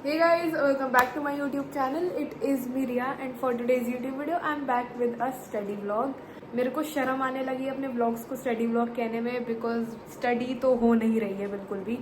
Hey guys, welcome back to my YouTube channel. It is me Riya and for today's YouTube video I'm back with a study vlog. मेरे को शर्म आने लगी अपने vlogs को study vlog कहने में because study तो हो नहीं रही है बिल्कुल भी.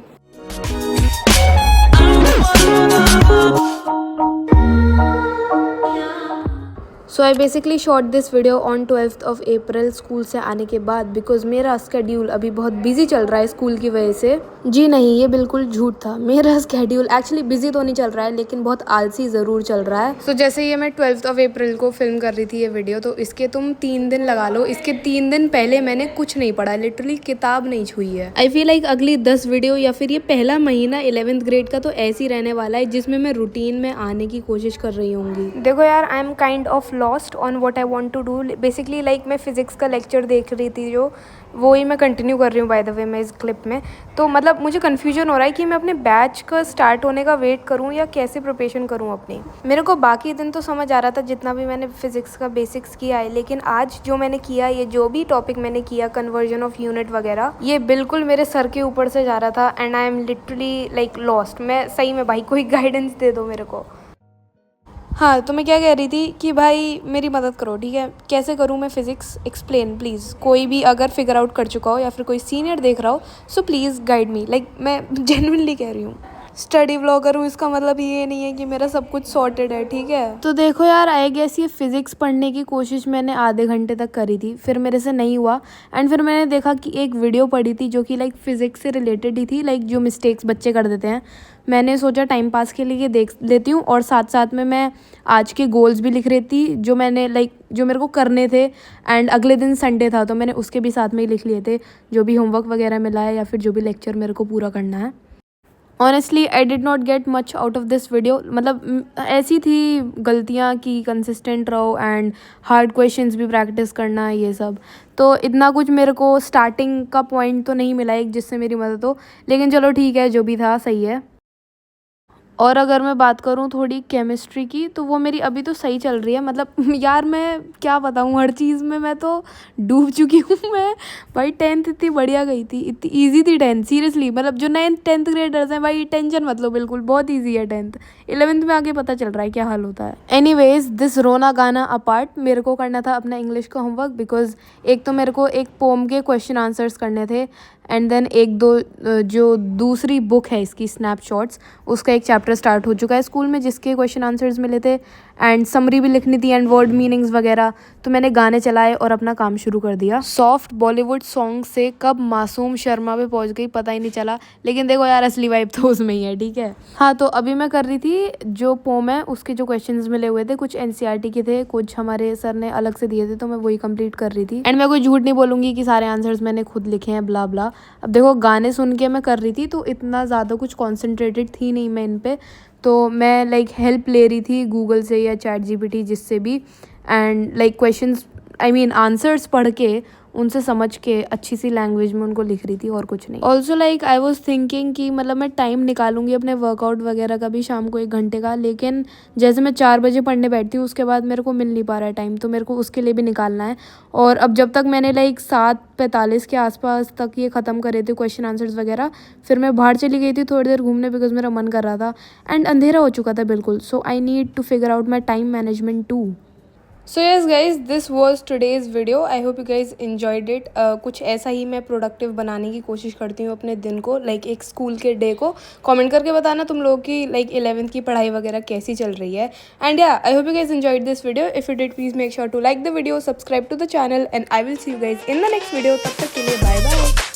So I basically shot this video on 12th of April school से आने के बाद बिकॉज मेरा स्केड्यूल अभी बहुत बिजी चल रहा है स्कूल की वजह से. जी नहीं, ये बिल्कुल झूठ था. मेरा स्केड्यूल एक्चुअली बिजी तो नहीं चल रहा है लेकिन बहुत आलसी ज़रूर चल रहा है. सो जैसे ये मैं 12th of April को फिल्म कर रही थी ये वीडियो, तो इसके तुम 3 दिन लगा लो. इसके 3 दिन पहले मैंने कुछ नहीं पढ़ा, लिटरली किताब नहीं छुई है. आई फील लाइक अगली 10 वीडियो या फिर ये पहला महीना 11th ग्रेड का तो ऐसे ही रहने वाला है जिसमें मैं रूटीन में आने की कोशिश कर रही होंगी. देखो यार, I am kind of lost on what I want to do. Basically like मैं फिजिक्स का लेक्चर देख रही थी जो वो ही मैं कंटिन्यू कर रही हूँ बाय द वे मैं इस क्लिप में. तो मतलब मुझे कन्फ्यूजन हो रहा है कि मैं अपने बैच का स्टार्ट होने का वेट करूँ या कैसे प्रिपरेशन करूँ अपनी. मेरे को बाकी दिन तो समझ आ रहा था जितना भी मैंने फिजिक्स का बेसिक्स किया है, लेकिन आज जो मैंने किया, ये जो भी टॉपिक मैंने किया, कन्वर्जन ऑफ यूनिट वगैरह, ये बिल्कुल मेरे सर के ऊपर से जा रहा था and I am literally like lost. मैं सही में भाई कोई गाइडेंस दे दो मेरे को. हाँ, तो मैं क्या कह रही थी कि भाई मेरी मदद करो, ठीक है. कैसे करूँ मैं फिज़िक्स, एक्सप्लेन प्लीज़. कोई भी अगर फिगर आउट कर चुका हो या फिर कोई सीनियर देख रहा हो so please guide me. Like मैं जेन्युइनली कह रही हूँ. स्टडी व्लॉगर हूँ इसका मतलब ये नहीं है कि मेरा सब कुछ सॉर्टेड है, ठीक है. तो देखो यार, आई गेस ये फिज़िक्स पढ़ने की कोशिश मैंने आधे घंटे तक करी थी, फिर मेरे से नहीं हुआ. एंड फिर मैंने देखा कि एक वीडियो पढ़ी थी जो कि लाइक फिज़िक्स से रिलेटेड ही थी, लाइक जो मिस्टेक्स बच्चे कर देते हैं. मैंने सोचा टाइम पास के लिए देख लेती हूँ और साथ साथ में मैं आज के गोल्स भी लिख रही थी जो मैंने लाइक जो मेरे को करने थे. एंड अगले दिन संडे था तो मैंने उसके भी साथ में ही लिख लिए थे जो भी होमवर्क वगैरह मिला है या फिर जो भी लेक्चर मेरे को पूरा करना है. Honestly I did not get much out of this video. मतलब ऐसी थी गलतियाँ कि कंसिस्टेंट रहो एंड हार्ड क्वेश्चंस भी प्रैक्टिस करना, ये सब. तो इतना कुछ मेरे को स्टार्टिंग का पॉइंट तो नहीं मिला एक जिससे मेरी मदद हो, लेकिन चलो ठीक है, जो भी था सही है. और अगर मैं बात करूँ थोड़ी केमिस्ट्री की तो वो मेरी अभी तो सही चल रही है. मतलब यार मैं क्या बताऊँ, हर चीज़ में मैं तो डूब चुकी हूँ मैं. भाई 10th इतनी बढ़िया गई थी, इतनी इजी थी 10th सीरियसली. मतलब जो 9th 10th ग्रेडर्स हैं भाई टेंशन मत लो, बिल्कुल बहुत ईजी है 10th. 11th में आगे पता चल रहा है क्या हाल होता है. एनीवेज, दिस रोना गाना अपार्ट, मेरे को करना था अपना इंग्लिश का होमवर्क बिकॉज एक तो मेरे को एक पोम के क्वेश्चन आंसर्स करने थे एंड देन एक दो जो दूसरी बुक है इसकी स्नैपशॉट्स, उसका एक चैप्टर स्टार्ट हो चुका है स्कूल में जिसके क्वेश्चन आंसर्स मिले थे एंड समरी भी लिखनी थी एंड वर्ड मीनिंग्स वगैरह. तो मैंने गाने चलाए और अपना काम शुरू कर दिया. सॉफ्ट बॉलीवुड सॉन्ग से कब मासूम शर्मा पे पहुंच गई पता ही नहीं चला, लेकिन देखो यार असली वाइब तो उसमें ही है, ठीक है. हाँ, तो अभी मैं कर रही थी जो पोम है उसके जो क्वेश्चंस मिले हुए थे, कुछ NCERT के थे, कुछ हमारे सर ने अलग से दिए थे, तो मैं वही कंप्लीट कर रही थी. एंड मैं कोई झूठ नहीं बोलूँगी कि सारे आंसर्स मैंने खुद लिखे हैं ब्ला ब्ला. अब देखो गाने सुन के मैं कर रही थी तो इतना ज़्यादा कुछ कॉन्सेंट्रेटेड थी नहीं मैं इन पे, तो मैं लाइक हेल्प ले रही थी गूगल से या ChatGPT जिससे भी. And like questions I mean answers पढ़ के उनसे समझ के अच्छी सी लैंग्वेज में उनको लिख रही थी और कुछ नहीं. Also like I was thinking कि मतलब मैं टाइम निकालूंगी अपने वर्कआउट वगैरह का भी शाम को 1 घंटे का, लेकिन जैसे मैं 4 बजे पढ़ने बैठती हूँ उसके बाद मेरे को मिल नहीं पा रहा है टाइम, तो मेरे को उसके लिए भी निकालना है. और अब जब तक मैंने लाइक 7:45 के आसपास तक ये ख़त्म करे थे क्वेश्चन आंसर्स वगैरह, फिर मैं बाहर चली गई थी थोड़ी देर घूमने बिकॉज मेरा मन कर रहा था एंड अंधेरा हो चुका था बिल्कुल. So I need to figure out my time management too. So yes guys, this was today's video. I hope you guys enjoyed it. कुछ ऐसा ही मैं प्रोडक्टिव बनाने की कोशिश करती हूँ अपने दिन को, लाइक एक स्कूल के डे को. कमेंट करके बताना तुम लोग की लाइक 11th की पढ़ाई वगैरह कैसी चल रही है. एंड या I hope you guys enjoyed this video. If you did please make sure to like the video, subscribe to the channel and I will see you guys in the next video. तब तक के लिए bye bye.